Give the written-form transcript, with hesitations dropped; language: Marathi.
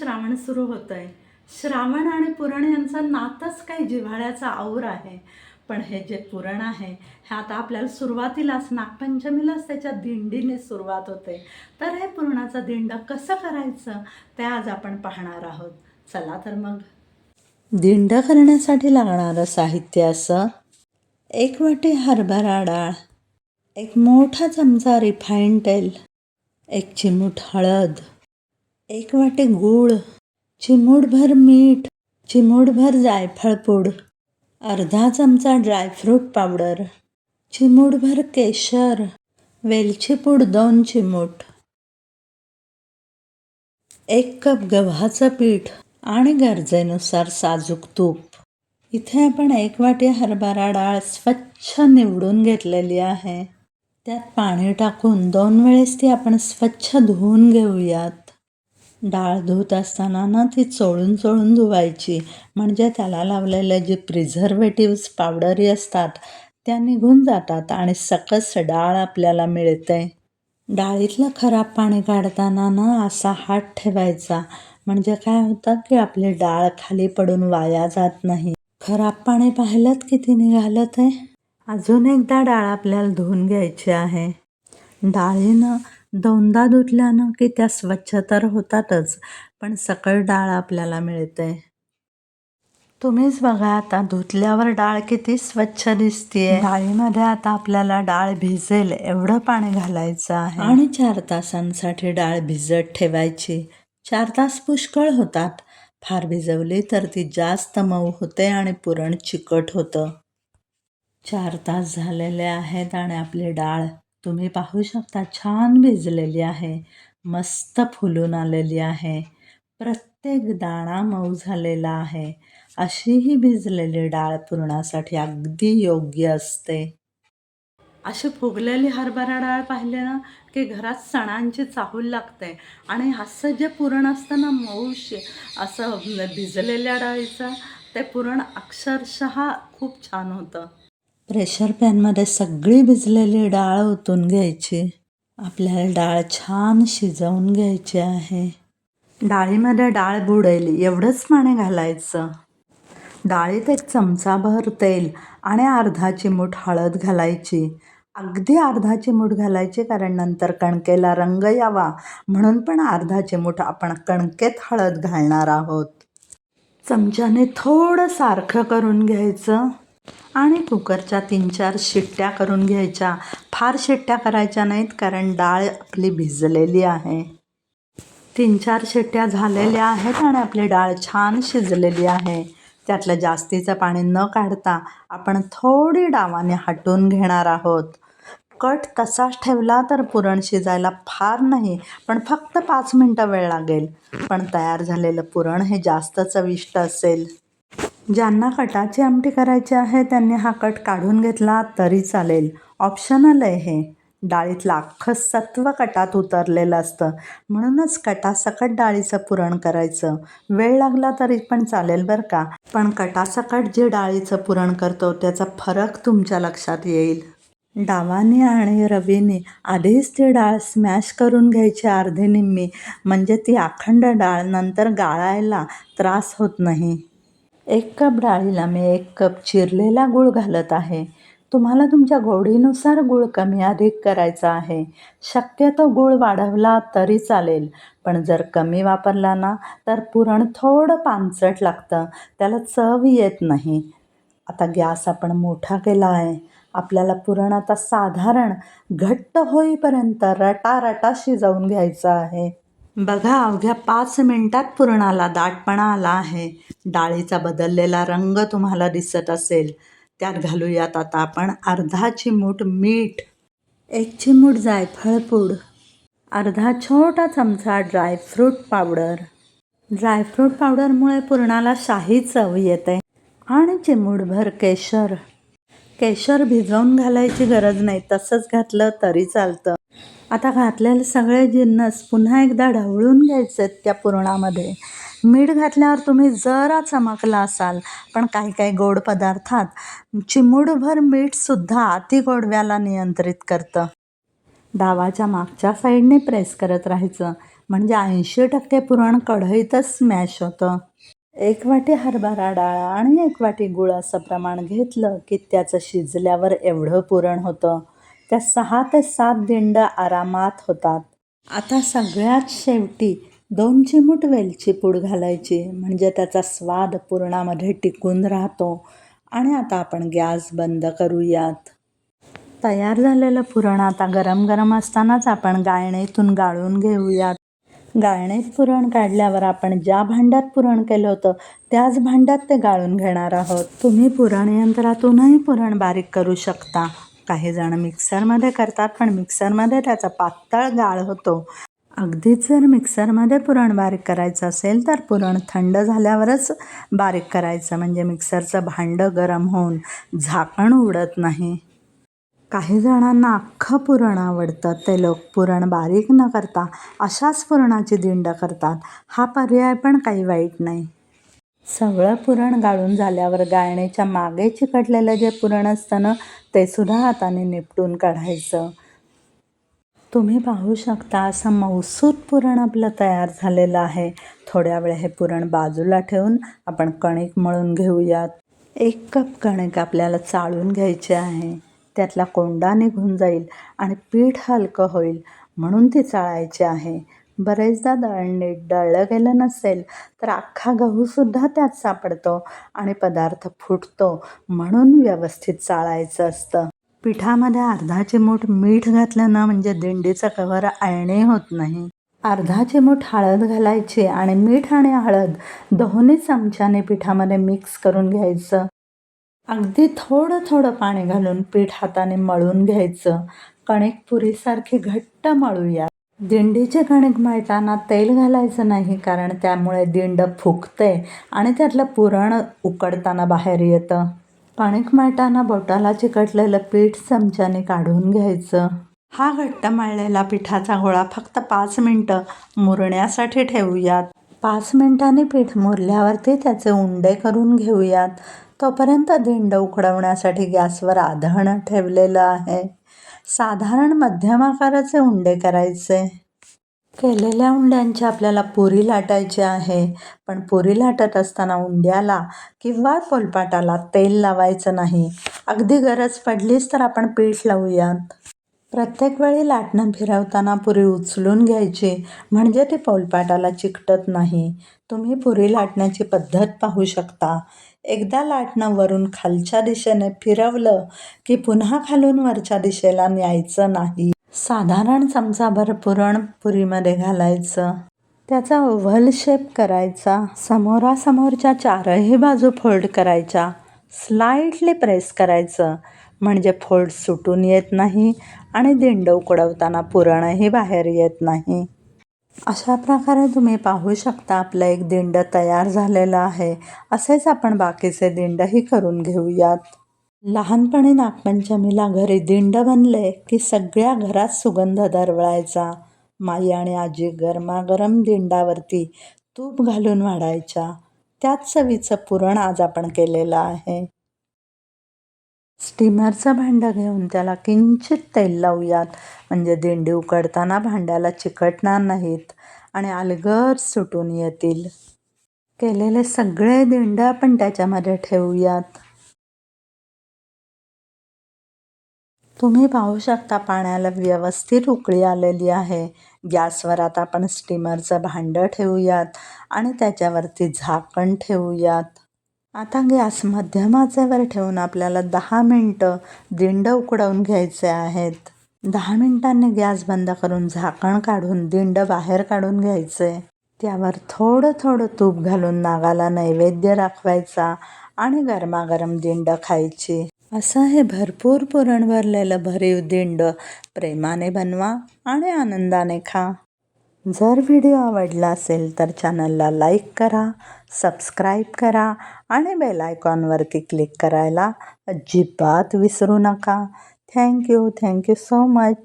श्रावण सुरू होतं आहे. श्रावण आणि पुरण यांचं नातंच काही जिव्हाळ्याचा और आहे. पण हे जे पुरण आहे हे आता आपल्याला सुरुवातीलाच नागपंचमीलाच त्याच्या दिंडीने सुरुवात होते. तर हे पुरणाचं दिंड कसं करायचं ते आज आपण पाहणार आहोत. चला तर मग. दिंड करण्यासाठी लागणारं साहित्य असं: 1 वाटी हरभरा डाळ, 1 मोठा चमचा रिफाईंड तेल, 1 चिमूट हळद, 1 वाटी गूळ, चिमूटभर मीठ, चिमूटभर जायफळ पूड, अर्धा चमचा ड्रायफ्रूट पावडर, चिमूटभर केशर, वेलची पूड 2 चिमूट, 1 कप गव्हाचं पीठ आणि गरजेनुसार साजूक तूप. इथे आपण 1 वाटी हरभरा डाळ स्वच्छ निवडून घेतलेली आहे. त्यात पाणी टाकून 2 वेळेस ती आपण स्वच्छ धुवून घेऊयात. डाळ धुत असताना ना ती चोळून चोळून धुवायची, म्हणजे त्याला लावलेले जे प्रिझर्वेटिव्स पावडरी असतात त्या निघून जातात आणि सकस डाळ आपल्याला मिळते. डाळीतलं खराब पाणी काढताना ना असा हात ठेवायचा, म्हणजे काय होतं की आपली डाळ खाली पडून वाया जात नाही. खराब पाणी पाहिलं किती निघालं ते. अजून एकदा डाळ आपल्याला धुवून घ्यायची आहे. डाळीनं 2दा धुतल्यानं की त्या स्वच्छ तर होतातच, पण सकळ डाळ आपल्याला मिळते. तुम्हीच बघा आता धुतल्यावर डाळ किती स्वच्छ दिसतीये. डाळीमध्ये आता आपल्याला डाळ भिजेल एवढं पाणी घालायचं आहे आणि 4 तासांसाठी डाळ भिजत ठेवायची. 4 तास पुष्कळ होतात. फार भिजवली तर ती जास्त मऊ होते आणि पुरण चिकट होतं. 4 तास झालेले आहेत आणि आपली डाळ तुम्ही पाहू शकता छान भिजलेली आहे. मस्त फुलून आलेली आहे. प्रत्येक दाणा मऊ झालेला आहे. अशी ही भिजलेली डाळ पुरणासाठी अगदी योग्य असते. अशी फुगलेली हरभरा डाळ पाहिली ना की घरात सणांची चाहूल लागते. आणि असं जे पुरण असतं ना मऊशी असं भिजलेल्या डाळीचं, ते पुरण अक्षरशः खूप छान होतं. प्रेशर पॅनमध्ये सगळी भिजलेली डाळ ओतून घ्यायची. आपल्याला डाळ छान शिजवून घ्यायची आहे. डाळीमध्ये डाळ बुडेल एवढंच पाणी घालायचं. डाळीत 1 चमचाभर तेल आणि अर्धा चिमूट हळद घालायची. अगदी अर्धा चिमूट घालायची, कारण नंतर कणकेला रंग यावा म्हणून पण अर्धा चिमूट आपण कणकेत हळद घालणार आहोत. चमच्याने थोडं सारखं करून घ्यायचं आणि कुकरच्या 3-4 शिट्ट्या करून घ्यायच्या. फार शिट्ट्या करायच्या नाहीत, कारण डाळ आपली भिजलेली आहे. 3-4 शिट्ट्या झालेल्या आहेत आणि आपली डाळ छान शिजलेली आहे. त्यातलं जास्तीचं पाणी न काढता आपण थोडी डावाने हटवून घेणार आहोत. कट तसाच ठेवला तर पुरण शिजायला फार नाही, पण फक्त 5 मिनटं वेळ लागेल. पण तयार झालेलं पुरण हे जास्त चविष्ट असेल. ज्यांना कटाची आमटी करायची आहे त्यांनी हा कट काढून घेतला तरी चालेल. ऑप्शनल आहे हे. डाळीतलं अख्खं सत्व कटात उतरलेलं असतं, म्हणूनच कटासकट डाळीचं पुरण करायचं. वेळ लागला तरी पण चालेल बरं का, पण कटासकट जे डाळीचं पुरण करतो त्याचा फरक तुमच्या लक्षात येईल. डावाने आणि रवीने आधीच ती डाळ स्मॅश करून घ्यायची अर्धी निम्मी, म्हणजे ती अखंड डाळ नंतर गाळायला त्रास होत नाही. 1 कप डाळीला मी 1 कप चिरलेला गूळ घालत आहे. तुम्हाला तुमच्या गोडीनुसार गूळ कमी अधिक करायचा आहे. शक्यतो गूळ वाढवला तरी चालेल, पण जर कमी वापरला ना तर पुरण थोडं पानसट लागतं, त्याला चव येत नाही. आता गॅस आपण मोठा केला आहे. आपल्याला पुरण आता साधारण घट्ट होईपर्यंत रटारटा शिजवून घ्यायचं आहे. बघा, अवघ्या 5 मिनिटात पुरणाला दाटपणा आला आहे. डाळीचा बदललेला रंग तुम्हाला दिसत असेल. त्यात घालूयात आता आपण अर्धा चिमूट मीठ, 1 चिमूट जायफळ पूड, अर्धा छोटा चमचा ड्रायफ्रूट पावडर. ड्रायफ्रूट पावडरमुळे पुरणाला शाही चव येते. आणि चिमूटभर केशर. केशर भिजवून घालायची गरज नाही, तसंच घातलं तरी चालतं. आता घातलेले सगळे जिन्नस पुन्हा एकदा ढवळून घ्यायचे त्या पुरणामध्ये. मीठ घातल्यावर तुम्ही जरा चमकला असाल, पण काही काही गोड पदार्थात चिमूटभर मीठसुद्धा अति गोडव्याला नियंत्रित करतं. डावाच्या मागच्या साईडने प्रेस करत राहायचं, म्हणजे 80% पुरण कढईतच स्मॅश होतं. 1 वाटी हरभरा डाळ आणि 1 वाटी गूळ असं प्रमाण घेतलं की त्याचं शिजल्यावर एवढं पुरण होतं. त्या 6 ते 7 दिंड आरामात होतात. आता सगळ्यात शेवटी 2 चिमूट वेलची पूड घालायची, म्हणजे त्याचा स्वाद पुरणामध्ये टिकून राहतो. आणि आता आपण गॅस बंद करूयात. तयार झालेलं पुरण आता गरम गरम असतानाच आपण गाळणीतून गाळून घेऊयात. गाळणीत पुरण काढल्यावर आपण ज्या भांड्यात पुरण केलं होतं त्याच भांड्यात ते गाळून घेणार आहोत. तुम्ही पुरण यंत्रातूनही पुरण बारीक करू शकता. काही जण मिक्सरमध्ये करतात, पण मिक्सरमध्ये त्याचा पातळ गाळ होतो. अगदीच जर मिक्सरमध्ये पुरण बारीक करायचं असेल तर पुरण थंड झाल्यावरच बारीक करायचं, म्हणजे मिक्सरचं भांडं गरम होऊन झाकण उडत नाही. काही जणांना अख्खं पुरण आवडतं. ते लोक पुरण बारीक न करता अशाच पुरणाची दिंड करतात. हा पर्याय पण काही वाईट नाही. सगळं पुरण गाळून झाल्यावर गाळणीच्या मागे चिकटलेलं जे पुरण असतं ना, ते सुद्धा हाताने निपटून काढायचं. तुम्ही पाहू शकता असं मऊसूत पुरण आपलं तयार झालेलं आहे. थोड्या वेळ हे पुरण बाजूला ठेवून आपण कणिक मळून घेऊयात. 1 कप कणिक आपल्याला चाळून घ्यायची आहे. त्यातला कोंडा निघून जाईल आणि पीठ हलकं होईल म्हणून ती चाळायची आहे. बरेचदा दळण नीट दळलं गेलं नसेल तर अख्खा गहूसुद्धा त्यात सापडतो आणि पदार्थ फुटतो, म्हणून व्यवस्थित चाळायचं असतं. पिठामध्ये अर्धा चिमूट मीठ घातलं ना, म्हणजे दिंडीचं कव्हर अळणी होत नाही. अर्धा चिमूट हळद घालायची आणि मीठ आणि हळद दोन्ही चमच्याने पिठामध्ये मिक्स करून घ्यायचं. अगदी थोडं थोडं पाणी घालून पीठ हाताने मळून घ्यायचं. कणिक पुरीसारखी घट्ट मळूया. दिंडीचे कणिक मळताना तेल घालायचं नाही, कारण त्यामुळे दिंड फुगते आणि त्यातलं पुरण उकडताना बाहेर येतं. कणिक मळताना बोटाला चिकटलेलं पीठ चमच्याने काढून घ्यायचं. हा घट्ट मळलेला पिठाचा गोळा फक्त 5 मिनटं मुरण्यासाठी ठेवूयात. 5 मिनिटांनी पीठ मुरल्यावरती त्याचे उंडे करून घेऊयात. तोपर्यंत दिंड उकडवण्यासाठी गॅसवर आधण ठेवलेलं आहे. साधारण मध्यम आकाराचे उंडे करायचे. केलेल्या उंड्यांची आपल्याला पुरी लाटायची आहे, पण पुरी लाटत असताना उंड्याला किंवा पोलपाटाला तेल लावायचं नाही. अगदी गरज पडलीच तर आपण पीठ लावूयात. प्रत्येक वेळी लाटणं फिरवताना पुरी उचलून घ्यायची, म्हणजे ती पोलपाटाला चिकटत नाही. तुम्ही पुरी लाटण्याची पद्धत पाहू शकता. एकदा लाटणं वरून खालच्या दिशेने फिरवलं की पुन्हा खालून वरच्या दिशेला न्यायचं नाही. साधारण चमचाभर पुरण पुरीमध्ये घालायचं. त्याचा ओव्हल शेप करायचा. समोरासमोरच्या 4ही बाजू फोल्ड करायच्या. स्लाइटली प्रेस करायचं, म्हणजे फोल्ड सुटून येत नाही आणि दिंड उकडवताना पुरणही बाहेर येत नाही. अशा प्रकारे तुम्ही पाहू शकता आपलं एक दिंड तयार झालेलं आहे. असेच आपण बाकीचे दिंडही करून घेऊयात. लहानपणी नागपंचमीला घरी दिंड बनले की सगळ्या घरात सुगंध दरवळायचा. माई आणि आजी गरमागरम दिंडावरती तूप घालून वाढायच्या. त्याच चवीचं पुरण आज आपण केलेलं आहे. स्टीमरचं भांडं घेऊन त्याला किंचित तेल लावूयात, म्हणजे दिंडी उकडताना भांड्याला चिकटणार नाहीत आणि अलगद सुटून येतील. केलेले सगळे दिंड आपण त्याच्यामध्ये ठेवूयात. तुम्ही पाहू शकता पाण्याला व्यवस्थित उकळी आलेली आहे. गॅसवर आता आपण स्टीमरचं भांडं ठेवूयात आणि त्याच्यावरती झाकण ठेवूयात. आता गॅस मध्यम आचेवर ठेवून आपल्याला 10 मिनटं दिंड उकडवून घ्यायचे आहेत. 10 मिनिटांनी गॅस बंद करून झाकण काढून दिंड बाहेर काढून घ्यायचे. त्यावर थोडं थोडं तूप घालून नागाला नैवेद्य दाखवायचा आणि गरमागरम दिंड खायची. असं हे भरपूर पुरण भरलेलं भरीव दिंड प्रेमाने बनवा आणि आनंदाने खा. जर व्हिडिओ आवडला असेल तर चॅनलला लाईक करा, सबस्क्राईब करा आणि बेल आयकॉनवरती क्लिक करायला अजिबात विसरू नका. Thank you so much.